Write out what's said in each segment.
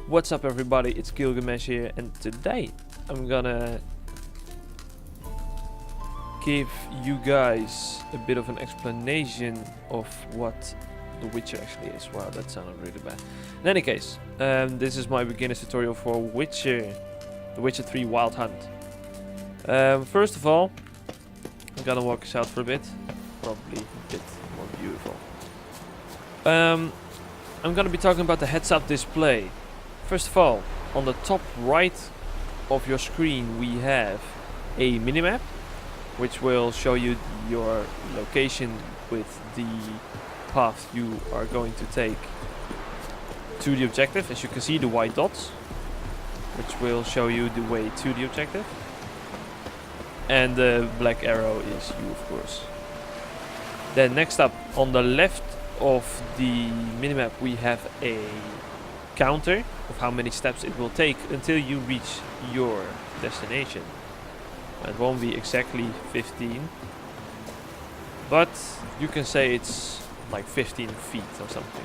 What's up everybody, it's Gilgamesh here, and today I'm gonna give you guys a bit of an explanation of what The Witcher actually is. Wow, that sounded really bad. In any case, this is my beginner's tutorial for The Witcher 3 Wild Hunt. First of all, I'm gonna walk us out for a bit, probably a bit more beautiful. I'm gonna be talking about the heads-up display. First of all, on the top right of your screen we have a minimap, which will show you your location with the path you are going to take to the objective. As you can see, the white dots, which will show you the way to the objective. And the black arrow is you, of course. Then next up, on the left of the minimap we have a counter of how many steps it will take until you reach your destination. It won't be exactly 15, but you can say it's like 15 feet or something.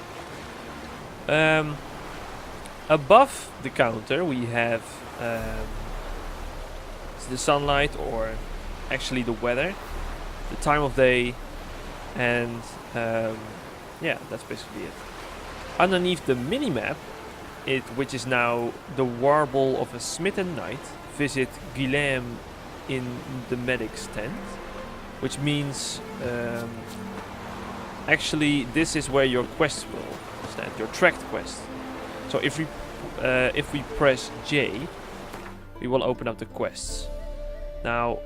Above the counter we have the sunlight, or actually the weather, the time of day, and yeah, that's basically it. Underneath the minimap, which is now the warble of a smitten knight, visit Guilhem in the medic's tent, which means actually this is where your quest will stand, your tracked quest. So if we press J, we will open up the quests. Now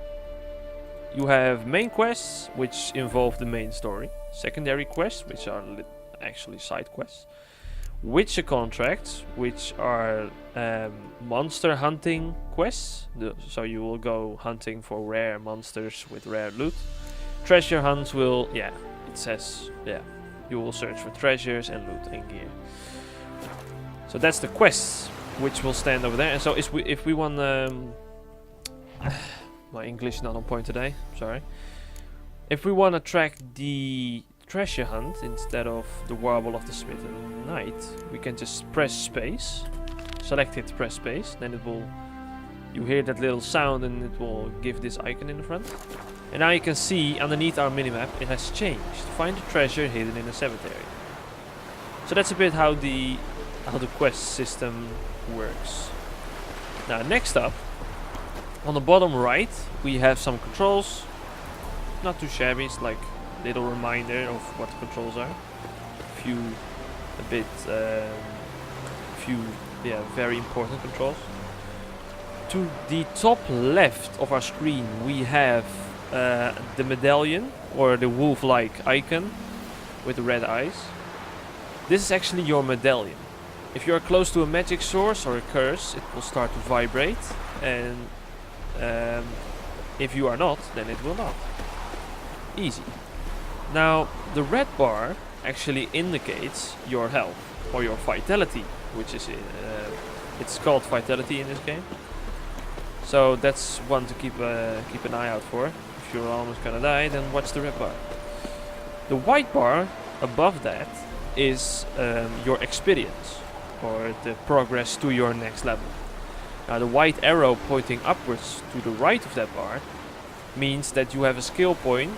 you have main quests, which involve the main story, secondary quests, which are actually side quests, Witcher contracts, which are monster hunting quests, so you will go hunting for rare monsters with rare loot. Treasure hunts will, yeah, it says, yeah, you will search for treasures and loot and gear. So that's the quests, which will stand over there. And so if we want, my English is not on point today, sorry. If we want to track the treasure hunt instead of the warble of the smitten knight, we can just press space, select it, press space, then it will, you hear that little sound and it will give this icon in the front. And now you can see underneath our minimap it has changed. Find the treasure hidden in a cemetery. So that's a bit how the quest system works. Now next up, on the bottom right we have some controls. Not too shabby, it's like little reminder of what the controls are. Few very important controls. To the top left of our screen we have the medallion, or the wolf-like icon with the red eyes. This is actually your medallion. If you are close to a magic source or a curse, it will start to vibrate, and if you are not, then it will not. Easy. Now the red bar actually indicates your health or your vitality, which is it's called vitality in this game. So that's one to keep an eye out for. If you're almost gonna die, then watch the red bar. The white bar above that is your experience, or the progress to your next level. Now the white arrow pointing upwards to the right of that bar means that you have a skill point,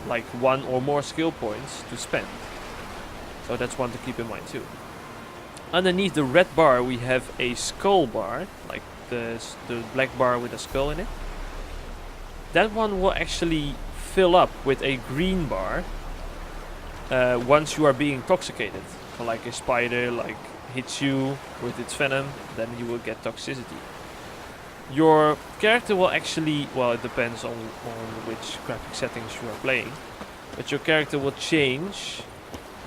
like one or more skill points to spend. So that's one to keep in mind too. Underneath the red bar we have a skull bar, like the black bar with a skull in it. That one will actually fill up with a green bar once you are being intoxicated. So like a spider hits you with its venom, then you will get toxicity. Your character will actually, well, it depends on which graphic settings you are playing, but your character will change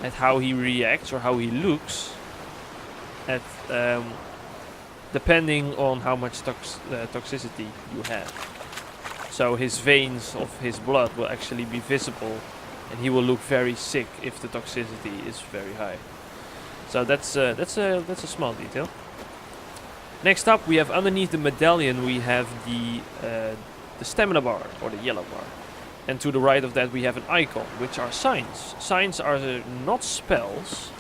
at how he reacts or how he looks at depending on how much toxicity you have. So his veins of his blood will actually be visible, and he will look very sick if the toxicity is very high. So that's a small detail. Next up, we have underneath the medallion we have the stamina bar, or the yellow bar, and to the right of that we have an icon, which are signs. Signs are not spells,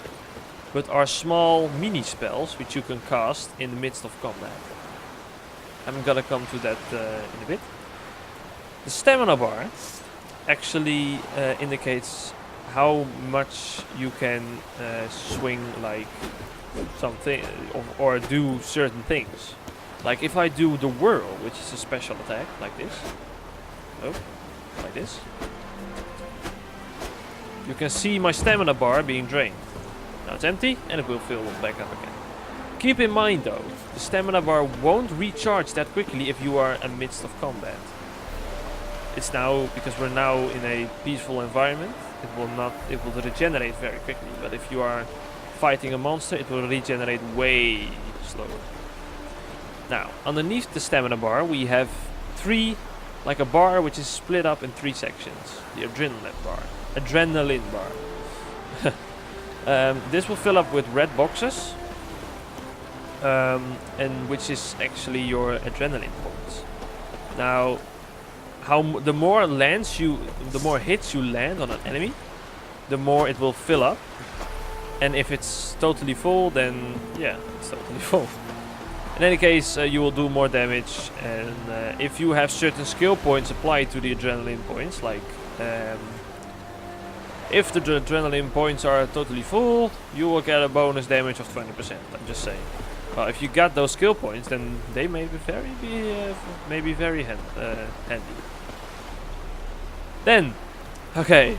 but are small mini spells which you can cast in the midst of combat. I'm gonna come to that in a bit. The stamina bar actually indicates how much you can swing like something or do certain things. Like if I do the whirl, which is a special attack, like this. Oh, like this. You can see my stamina bar being drained. Now it's empty and it will fill back up again. Keep in mind though, the stamina bar won't recharge that quickly if you are amidst of combat. It's now, because we're now in a peaceful environment, it will regenerate very quickly. But if you are fighting a monster, it will regenerate way slower. Now, underneath the stamina bar we have like a bar which is split up in 3 sections. The adrenaline bar. This will fill up with red boxes, and which is actually your adrenaline points. Now, the more hits you land on an enemy, the more it will fill up. And if it's totally full, then yeah, it's totally full. In any case, you will do more damage, and if you have certain skill points applied to the adrenaline points, like if the adrenaline points are totally full, you will get a bonus damage of 20%. I'm just saying. Well, if you got those skill points, then they may be very handy. Then, okay,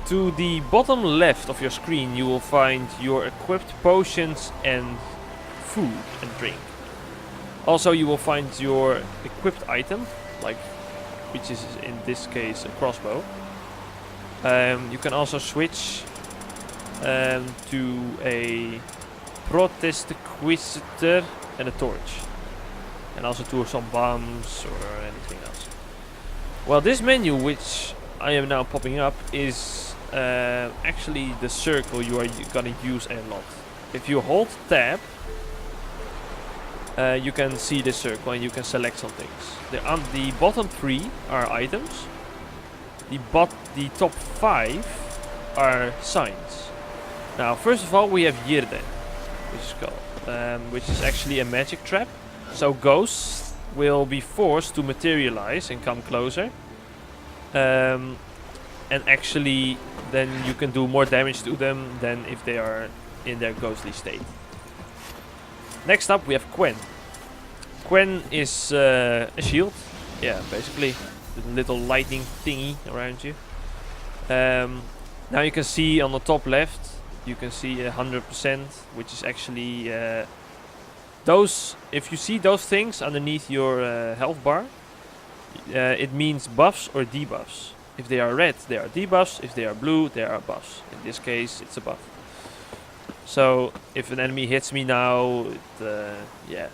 to the bottom left of your screen, you will find your equipped potions and food and drink. Also, you will find your equipped item, which is in this case a crossbow. You can also switch to a Protestquisitor and a torch, and also to some bombs or anything else. Well, this menu, which I am now popping up, is actually the circle you are gonna use a lot. If you hold tab, you can see the circle and you can select some things. The bottom 3 are items. The top 5 are signs. Now, first of all, we have Yirden, which is actually a magic trap. So ghosts will be forced to materialize and come closer. And actually, then you can do more damage to them than if they are in their ghostly state. Next up, we have Quen. Quen is a shield. Yeah, basically the little lightning thingy around you. Now you can see on the top left, you can see 100%, which is actually those. If you see those things underneath your health bar, it means buffs or debuffs. If they are red, they are debuffs. If they are blue, they are buffs. In this case, it's a buff. So if an enemy hits me now, yeah,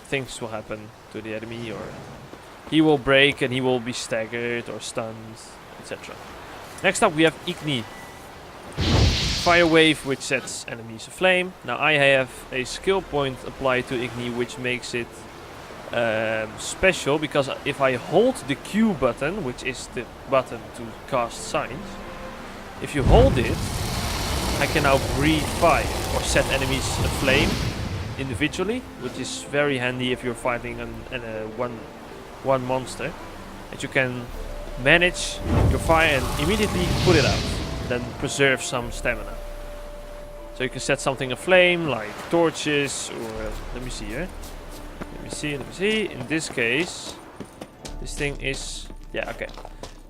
things will happen to the enemy, or he will break and he will be staggered or stunned, etc. Next up, we have Igni. Fire wave, which sets enemies aflame. Now I have a skill point applied to Igni, which makes it special, because if I hold the Q button, which is the button to cast signs, if you hold it, I can now breathe fire or set enemies aflame individually, which is very handy if you're fighting one monster, that you can manage your fire and immediately put it out, then preserve some stamina. So you can set something aflame, like torches, or let me see here. Let me see. In this case, this thing is, yeah, okay.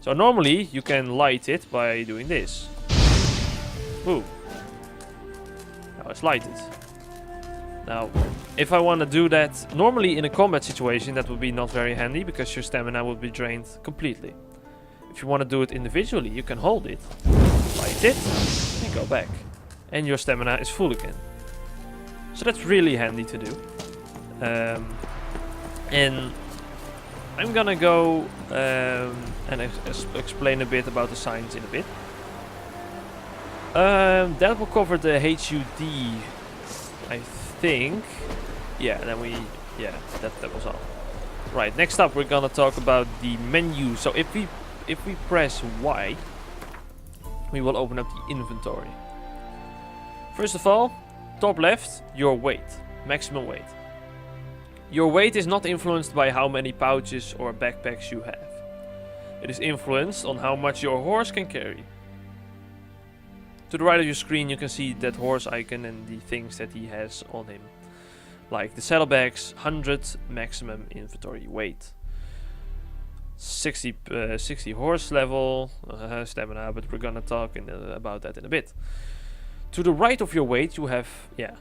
So normally you can light it by doing this. Ooh. Now it's lighted. Now, if I want to do that normally in a combat situation, that would be not very handy, because your stamina would be drained completely. If you want to do it individually, you can hold it, light it, and go back. And your stamina is full again. So that's really handy to do. And I'm gonna go and explain a bit about the signs in a bit. That will cover the HUD, I think. Yeah, then that was all. Right, next up we're gonna talk about the menu. So if we press Y, we will open up the inventory. First of all, top left, your weight, maximum weight. Your weight is not influenced by how many pouches or backpacks you have. It is influenced on how much your horse can carry. To the right of your screen you can see that horse icon and the things that he has on him. Like the saddlebags, 100 maximum inventory weight. 60 horse level, stamina, but we're gonna talk about that in a bit. To the right of your weight you have, it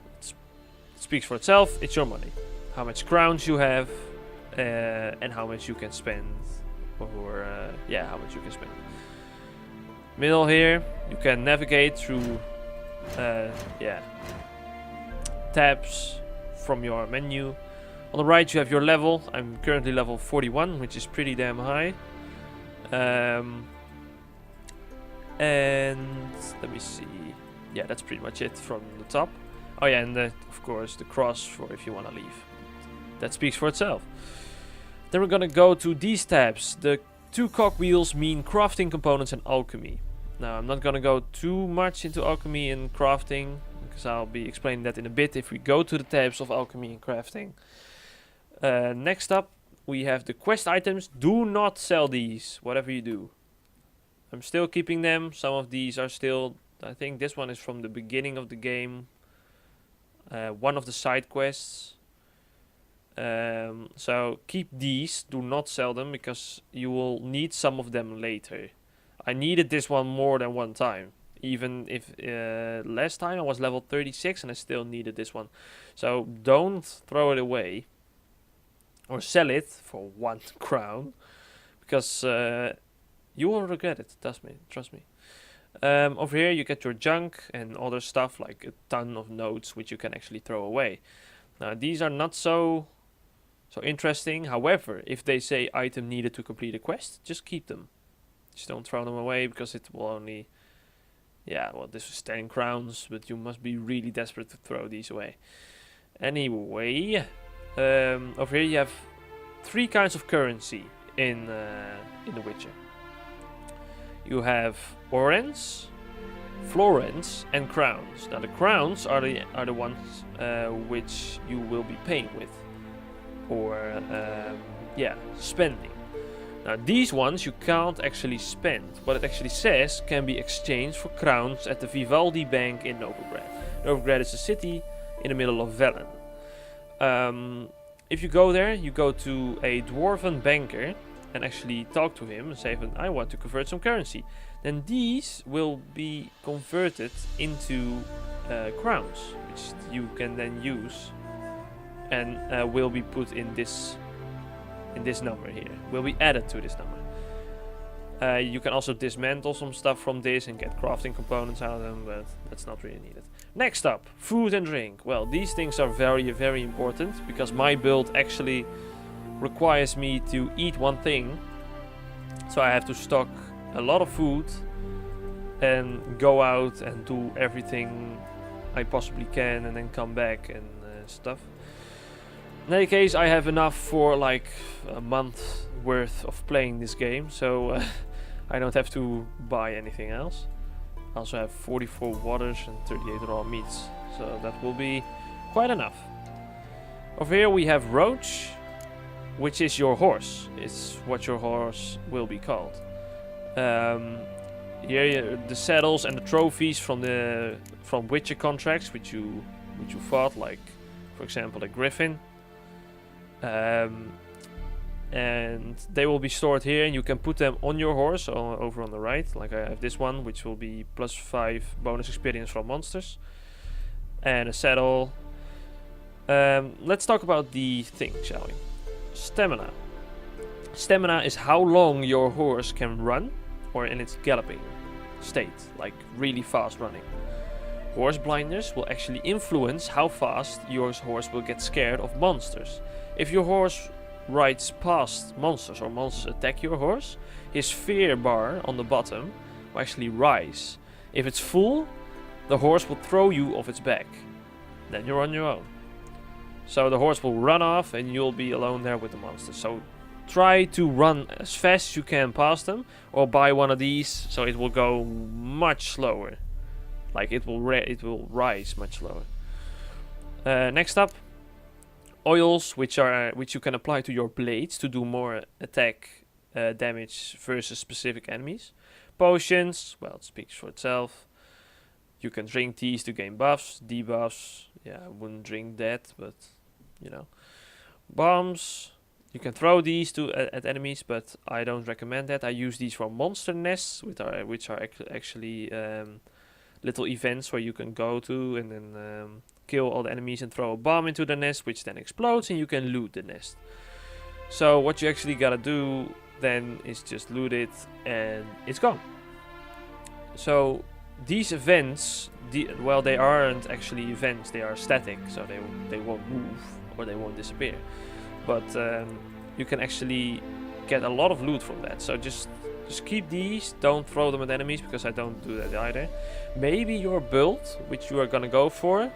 speaks for itself, it's your money. How much crowns you have and how much you can spend, or how much you can spend. Middle here, you can navigate through tabs from your menu. On the right you have your level. I'm currently level 41, which is pretty damn high. And let me see. Yeah, that's pretty much it from the top. Oh yeah, and of course the cross for if you want to leave. That speaks for itself. Then we're gonna go to these tabs. The 2 cogwheels mean crafting components and alchemy. Now I'm not gonna go too much into alchemy and crafting, because I'll be explaining that in a bit if we go to the tabs of alchemy and crafting. Next up we have the quest items. Do not sell these, whatever you do. I'm still keeping them. Some of these are still, I think this one is from the beginning of the game. One of the side quests. So keep these, do not sell them, because you will need some of them later. I needed this one more than one time. Even if last time I was level 36 and I still needed this one. So don't throw it away. Or sell it for 1 crown. Because you will regret it, trust me. Over here you get your junk and other stuff, like a ton of notes which you can actually throw away. Now these are not so interesting. However, if they say item needed to complete a quest, just keep them. Just don't throw them away, because it will only... Yeah, well, this was 10 crowns, but you must be really desperate to throw these away. Anyway, over here you have 3 kinds of currency in The Witcher. You have orens, florins, and crowns. Now the crowns are the ones which you will be paying with, or spending. Now these ones you can't actually spend. What it actually says can be exchanged for crowns at the Vivaldi Bank in Novigrad. Novigrad is a city in the middle of Velen. If you go there, you go to a dwarven banker and actually talk to him and say, I want to convert some currency. Then these will be converted into crowns, which you can then use, and will be put in this number here. Will be added to this number. You can also dismantle some stuff from this and get crafting components out of them, but that's not really needed. Next up, food and drink. Well, these things are very, very important, because my build actually requires me to eat one thing. So I have to stock a lot of food and go out and do everything I possibly can and then come back and stuff. In any case, I have enough for like a month worth of playing this game, so I don't have to buy anything else. I also have 44 waters and 38 raw meats, so that will be quite enough. Over here we have Roach, which is your horse. It's what your horse will be called. Here the saddles and the trophies from Witcher contracts which you fought, like for example a griffin. And they will be stored here, and you can put them on your horse over on the right. Like I have this one, which will be +5 bonus experience from monsters, and a saddle. Let's talk about the thing, shall we? Stamina. Stamina is how long your horse can run, or in its galloping state, like really fast running. Horse blindness will actually influence how fast your horse will get scared of monsters. If your horse rides past monsters or monsters attack your horse, his fear bar on the bottom will actually rise. If it's full, the horse will throw you off its back. Then you're on your own. So the horse will run off and you'll be alone there with the monsters. So try to run as fast as you can past them, or buy one of these so it will go much slower. Like it will rise much lower. Next up, oils, which you can apply to your blades to do more attack damage versus specific enemies. Potions, well, it speaks for itself. You can drink these to gain buffs, debuffs. Yeah, I wouldn't drink that, but you know. Bombs, you can throw these at enemies, but I don't recommend that. I use these for monster nests, which are actually little events where you can go to and then kill all the enemies and throw a bomb into the nest, which then explodes and you can loot the nest. So what you actually gotta do then is just loot it and it's gone. So these events, well, they aren't actually events, they are static, so they won't move or they won't disappear. But you can actually get a lot of loot from that. So just keep these, don't throw them at enemies, because I don't do that either. Maybe your build, which you are gonna go for,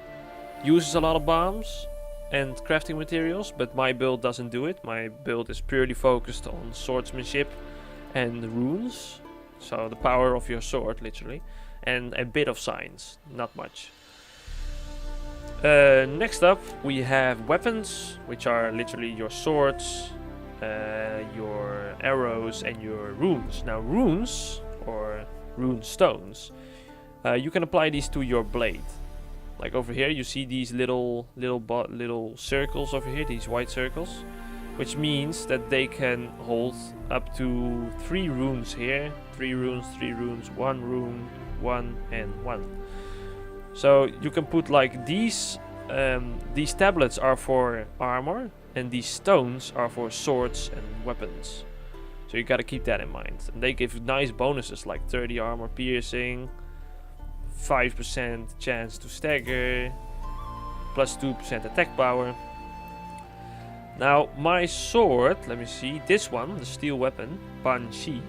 uses a lot of bombs and crafting materials, but my build doesn't do it. My build is purely focused on swordsmanship and runes, so the power of your sword, literally, and a bit of science, not much. Next up, we have weapons, which are literally your swords, your arrows, and your runes. Now, runes, or rune stones, you can apply these to your blade. Like over here, you see these little circles over here, these white circles, which means that they can hold up to 3 runes here, 3 runes, 3 runes, 1 rune, 1 and 1. So you can put like these tablets are for armor, and these stones are for swords and weapons. So you gotta keep that in mind. And they give nice bonuses like 30 armor piercing, 5% chance to stagger, plus 2% attack power. Now my sword, let me see, this one, the steel weapon, Banshee,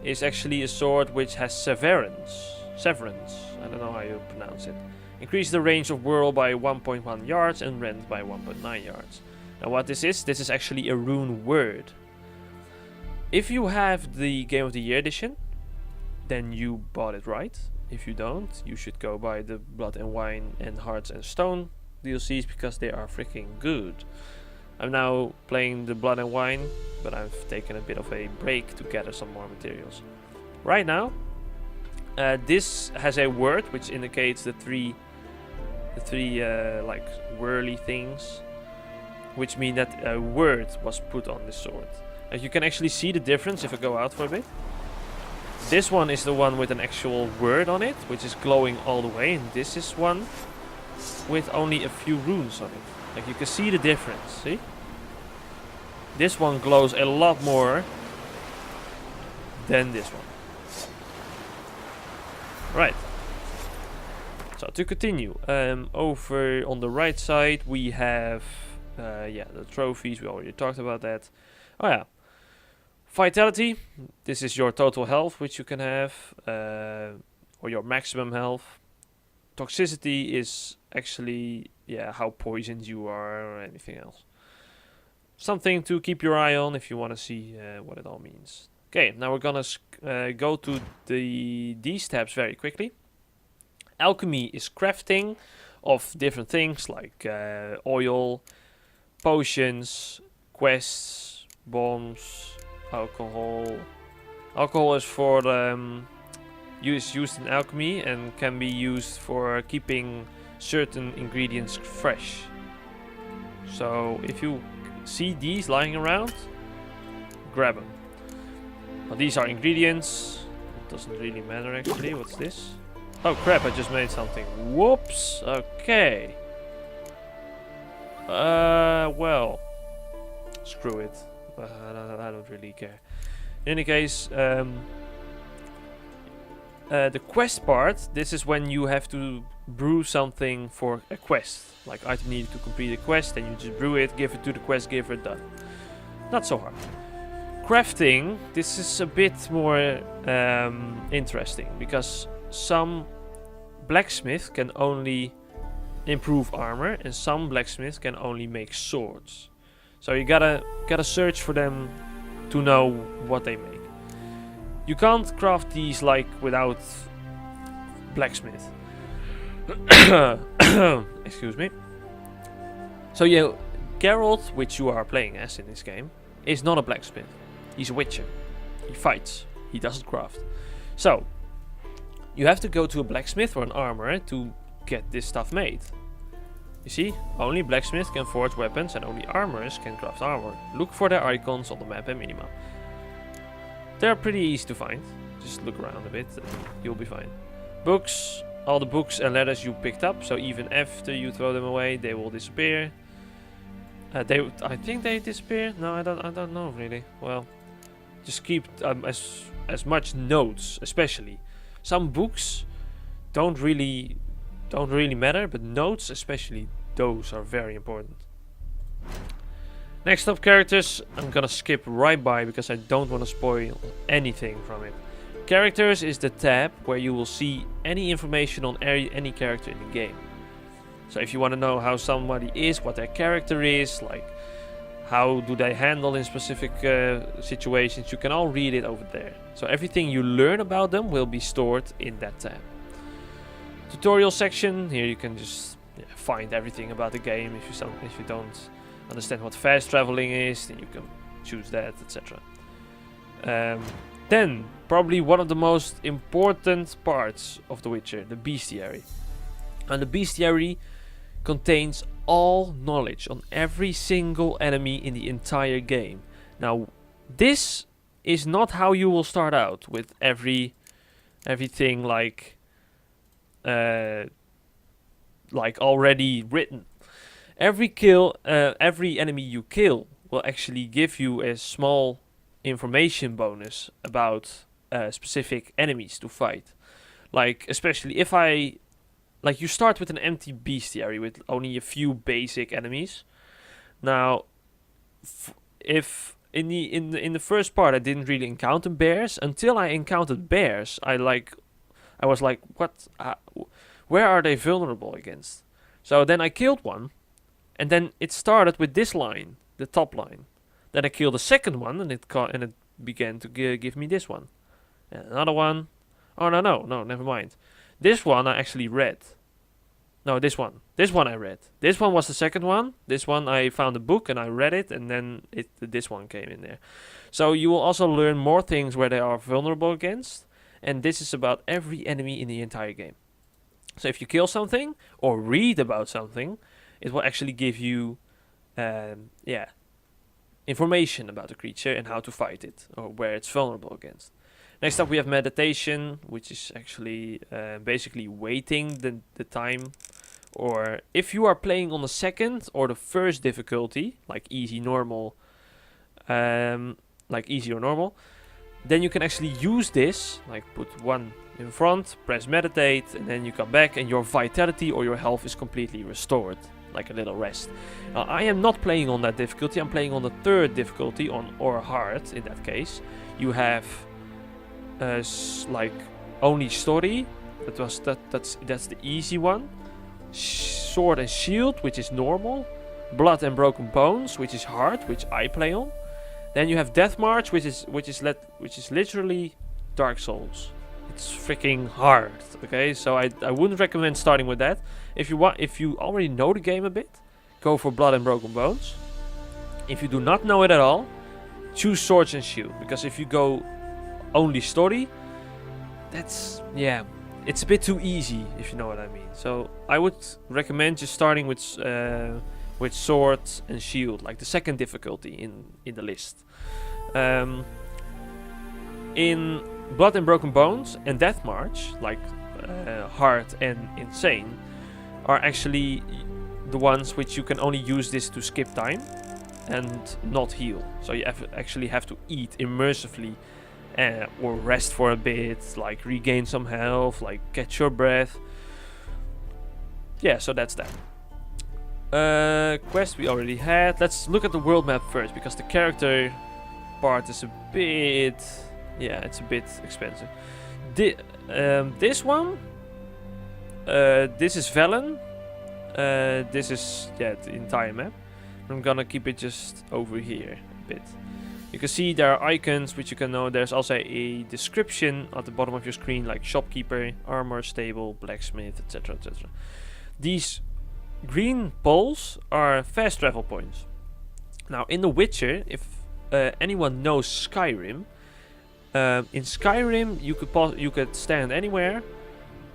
is actually a sword which has severance, I don't know how you pronounce it. Increase the range of whirl by 1.1 yards and rend by 1.9 yards. Now what this is actually a rune word. If you have the Game of the Year edition, then you bought it right. If you don't, you should go buy the Blood and Wine and Hearts and Stone DLCs, because they are freaking good. I'm now playing the Blood and Wine, but I've taken a bit of a break to gather some more materials. Right now, this has a word which indicates the three like whirly things, which mean that a word was put on this sword. And you can actually see the difference if I go out for a bit. This one is the one with an actual word on it, which is glowing all the way, and this is one with only a few runes on it. Like you can see the difference, see? This one glows a lot more than this one. Right. So to continue, over on the right side we have the trophies. We already talked about that. Oh yeah, vitality. This is your total health which you can have, or your maximum health. Toxicity is actually how poisoned you are or anything else. Something to keep your eye on if you want to see what it all means. Okay, now we're gonna go to these tabs very quickly. Alchemy is crafting of different things like oil, potions, quests, bombs, alcohol. Alcohol is for used in alchemy and can be used for keeping certain ingredients fresh. So if you see these lying around, grab them. Now these are ingredients. It doesn't really matter actually. What's this? Oh crap, I just made something. Whoops. Okay. Well, screw it. I don't really care. In any case, the quest part, this is when you have to brew something for a quest. Like item needed to complete a quest, and you just brew it, give it to the quest giver, done. Not so hard. Crafting, this is a bit more interesting, because some blacksmiths can only improve armor, and some blacksmiths can only make swords. So you gotta search for them to know what they make. You can't craft these like without blacksmith. Excuse me. So yeah, Geralt, which you are playing as in this game, is not a blacksmith. He's a witcher. He fights. He doesn't craft. So you have to go to a blacksmith or an armorer to get this stuff made. You see, only blacksmiths can forge weapons and only armorers can craft armor. Look for their icons on the map and minimap. They're pretty easy to find. Just look around a bit and you'll be fine. Books, all the books and letters you picked up, so even after you throw them away, they will disappear. I think they disappear. No, I don't know really. Well, just keep as much notes, especially. Some books don't really matter, but notes, especially those, are very important. Next up, characters. I'm gonna skip right by because I don't want to spoil anything from it. Characters is the tab where you will see any information on any character in the game. So if you want to know how somebody is, what their character is, like how do they handle in specific situations, you can all read it over there. So everything you learn about them will be stored in that tab. Tutorial section, here you can just find everything about the game. If you don't understand what fast traveling is, then you can choose that, etc. Then, probably one of the most important parts of The Witcher, the Bestiary. And the Bestiary contains all knowledge on every single enemy in the entire game. Now, this is not how you will start out with everything like already written. Every enemy you kill will actually give you a small information bonus about specific enemies to fight. Like, especially if you start with an empty bestiary with only a few basic enemies. Now, if in the first part I didn't really encounter bears, until I encountered bears, I was like, what? Where are they vulnerable against? So then I killed one, and then it started with this line, the top line. Then I killed the second one, and it began to give me this one. And another one. Oh, no, never mind. This one I actually read. No, this one. This one I read. This one was the second one. This one I found a book and I read it, and then this one came in there. So you will also learn more things where they are vulnerable against, and this is about every enemy in the entire game. So if you kill something or read about something, it will actually give you information about the creature and how to fight it, or where it's vulnerable against. Next up we have meditation, which is actually basically waiting the time. Or if you are playing on the second or the first difficulty, like easy, normal, like easy or normal, then you can actually use this, like put one in front, press meditate, and then you come back and your vitality or your health is completely restored, like a little rest. Now, I am not playing on that difficulty, I'm playing on the third difficulty, or hard in that case. You have like only story, that's the easy one. Sword and shield, which is normal. Blood and broken bones, which is hard, which I play on. Then you have Death March, which is literally Dark Souls. It's freaking hard. Okay, so I wouldn't recommend starting with that. If you already know the game a bit, go for Blood and Broken Bones. If you do not know it at all, choose Swords and Shield, because if you go only story, it's a bit too easy, if you know what I mean. So I would recommend just starting with Sword and Shield, like the second difficulty in the list. In Blood and Broken Bones and Death March, like Hard and Insane, are actually the ones which you can only use this to skip time and not heal. So you actually have to eat immersively or rest for a bit, like regain some health, like catch your breath. Yeah, so that's that. Quest we already had. Let's look at the world map first, because the character part is a bit... yeah, it's a bit expensive. This one, this is Velen. This is the entire map. I'm gonna keep it just over here a bit. You can see there are icons which you can know. There's also a description at the bottom of your screen, like shopkeeper, armor, stable, blacksmith, etc, etc. These green poles are fast travel points. Now in The Witcher, if anyone knows Skyrim, in Skyrim you could stand anywhere,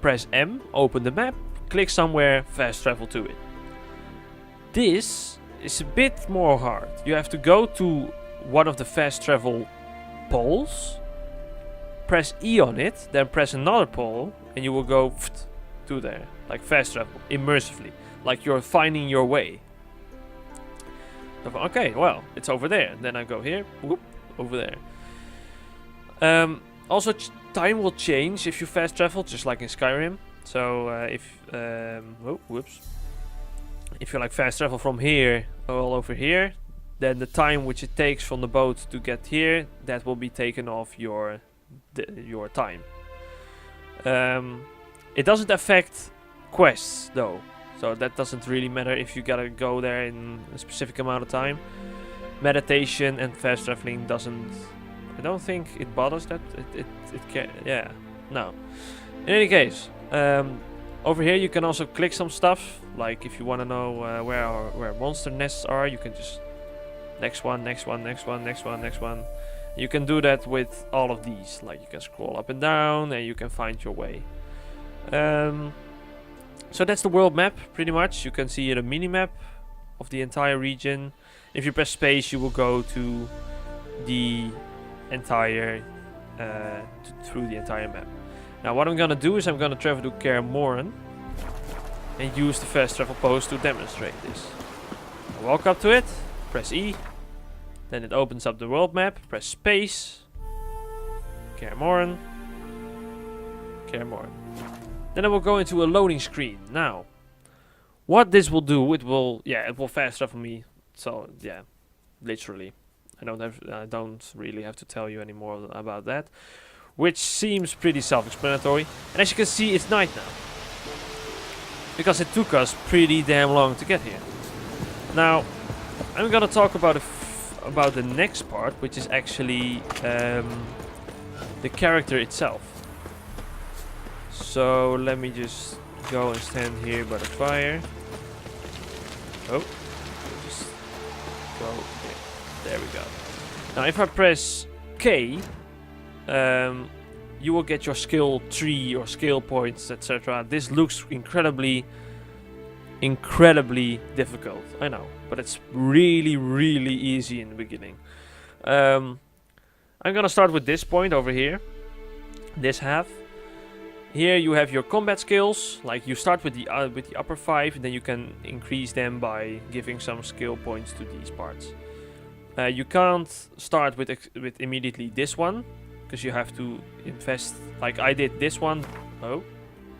press M, open the map, click somewhere, fast travel to it. This is a bit more hard. You have to go to one of the fast travel poles, press E on it, then press another pole, and you will go to there, like fast travel, immersively, like you're finding your way. Okay, well, it's over there. Then I go here, whoop, over there. Also, time will change if you fast travel, just like in Skyrim. So if you like fast travel from here all over here, then the time which it takes from the boat to get here, that will be taken off your time. It doesn't affect quests though, so that doesn't really matter if you gotta go there in a specific amount of time. Meditation and fast traveling doesn't. I don't think it bothers that. It can. Yeah. No. In any case, over here you can also click some stuff. Like if you want to know where monster nests are, you can just next one. You can do that with all of these. Like you can scroll up and down, and you can find your way. So that's the world map, pretty much. You can see here a mini map of the entire region. If you press space, you will go to the entire through the entire map. Now what I'm gonna do is I'm gonna travel to Kaer Morhen and use the fast travel post to demonstrate this. I walk up to it, press E, then it opens up the world map, press space, Kaer Morhen, Kaer Morhen. Then I will go into a loading screen. Now, what this will do, it will fast travel me. So yeah, literally. I don't really have to tell you any more about that, which seems pretty self-explanatory. And as you can see, it's night now, because it took us pretty damn long to get here. Now, I'm gonna talk about the next part, which is actually the character itself. So let me just go and stand here by the fire. Oh, just go here. There we go. Now if I press K, you will get your skill tree or skill points, etc. This looks incredibly difficult, I know, but it's really easy in the beginning. I'm gonna start with this point over here, this half. Here you have your combat skills. Like you start with the upper 5, and then you can increase them by giving some skill points to these parts. You can't start with immediately this one, because you have to invest. Like I did this one. Oh,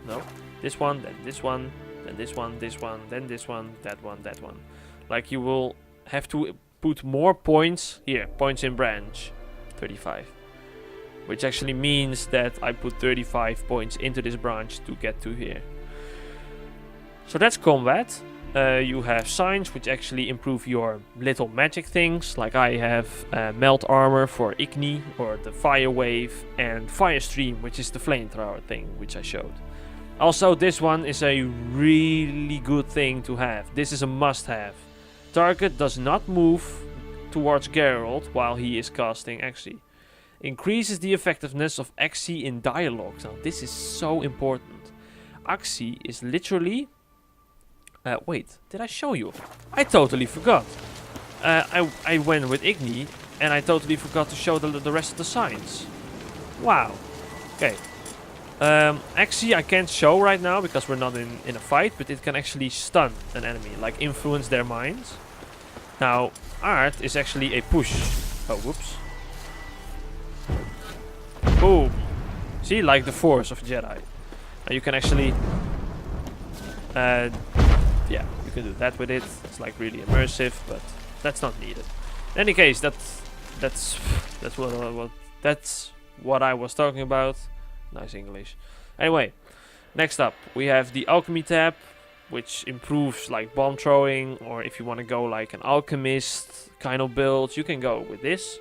no, this one, then this one, then this one, then this one, that one. Like you will have to put more points here. Points in branch, 35. Which actually means that I put 35 points into this branch to get to here. So that's combat. You have signs which actually improve your little magic things. Like I have melt armor for Igni, or the fire wave, and fire stream, which is the flamethrower thing which I showed. Also, this one is a really good thing to have. This is a must-have. Target does not move towards Geralt while he is casting Axii. Increases the effectiveness of Axii in dialogue. Now this is so important. Axii is literally... wait, did I show you? I totally forgot. I went with Igni and I totally forgot to show the rest of the signs. Wow. Okay. Axii I can't show right now because we're not in a fight, but it can actually stun an enemy, like influence their minds. Now, art is actually a push. Oh, whoops. Boom. See, like the force of Jedi. Now you can actually... yeah, you can do that with it. It's like really immersive, but that's not needed. In any case, that's what I was talking about. Nice English. Anyway, next up we have the alchemy tab, which improves like bomb throwing, or if you want to go like an alchemist kind of build, you can go with this.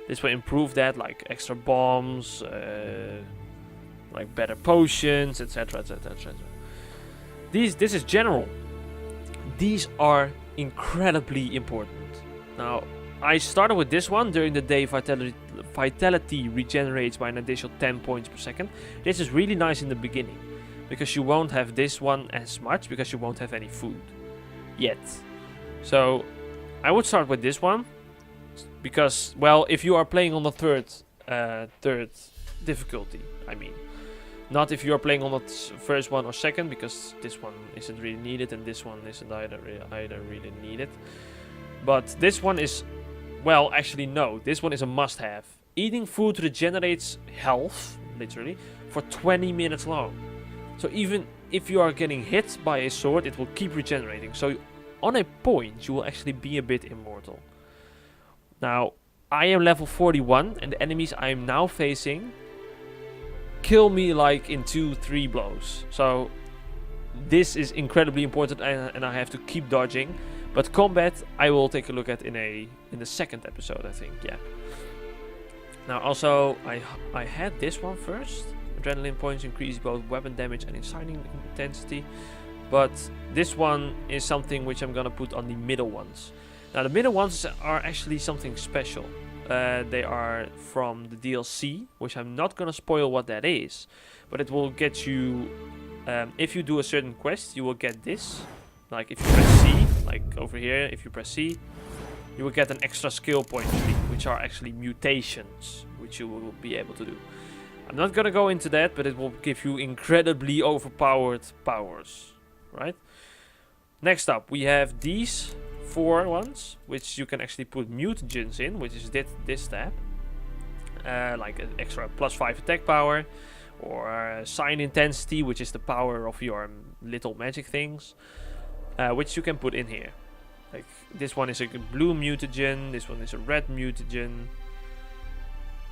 This will improve that, like extra bombs, like better potions, etc, etc, etc. This is general. These are incredibly important. Now, I started with this one. During the day, vitality regenerates by an additional 10 points per second. This is really nice in the beginning, because you won't have this one as much, because you won't have any food yet. So I would start with this one, because, well, if you are playing on the third difficulty, I mean. Not if you are playing on the first one or second, because this one isn't really needed and this one isn't either really needed. But this one is, well, actually no, this one is a must-have. Eating food regenerates health, literally, for 20 minutes long. So even if you are getting hit by a sword, it will keep regenerating. So on a point, you will actually be a bit immortal. Now, I am level 41, and the enemies I am now facing kill me like in 2-3 blows. So this is incredibly important, and I have to keep dodging. But combat I will take a look at in the second episode, I think. Yeah. Now also I had this one first. Adrenaline points increase both weapon damage and inciting intensity. But this one is something which I'm gonna put on the middle ones. Now the middle ones are actually something special. They are from the DLC, which I'm not gonna spoil what that is, but it will get you, if you do a certain quest, you will get this. Like if you press C, like over here, if you press C, you will get an extra skill point, which are actually mutations, which you will be able to do. I'm not gonna go into that, but it will give you incredibly overpowered powers, right? Next up, we have these 4 ones, which you can actually put mutagens in, which is this tab. Like an extra +5 attack power, or sign intensity, which is the power of your little magic things, which you can put in here. Like this one is a blue mutagen, this one is a red mutagen,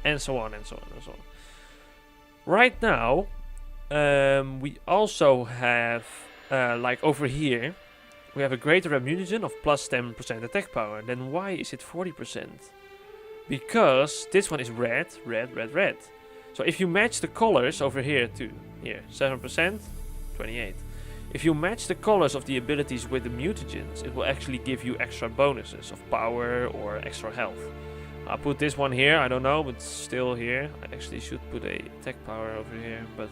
and so on and so on and so on. Right now, we also have, like over here, we have a greater red mutagen of +10% attack power. Then why is it 40%? Because this one is red, red, red, red. So if you match the colors over here to here, 7%, 28. If you match the colors of the abilities with the mutagens, it will actually give you extra bonuses of power or extra health. I'll put this one here, I don't know, but still here. I actually should put a attack power over here, but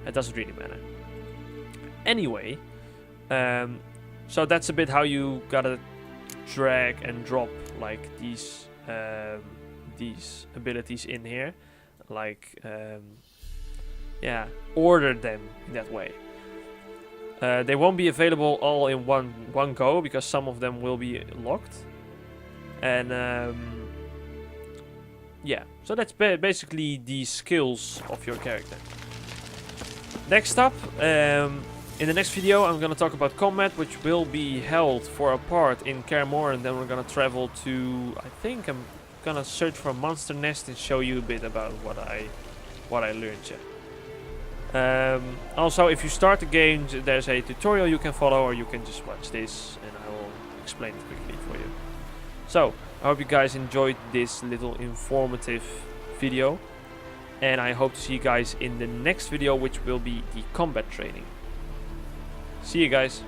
it doesn't really matter. Anyway, so that's a bit how you gotta drag and drop like these abilities in here, like yeah, order them in that way. They won't be available all in one go, because some of them will be locked, and yeah, so that's basically the skills of your character. Next up, in the next video I'm gonna talk about combat, which will be held for a part in Kaer Morhen. Then we're gonna travel to, I think I'm gonna search for a monster nest and show you a bit about what I learned here. Also, if you start the game, there's a tutorial you can follow, or you can just watch this and I will explain it quickly for you. So, I hope you guys enjoyed this little informative video, and I hope to see you guys in the next video, which will be the combat training. See you guys.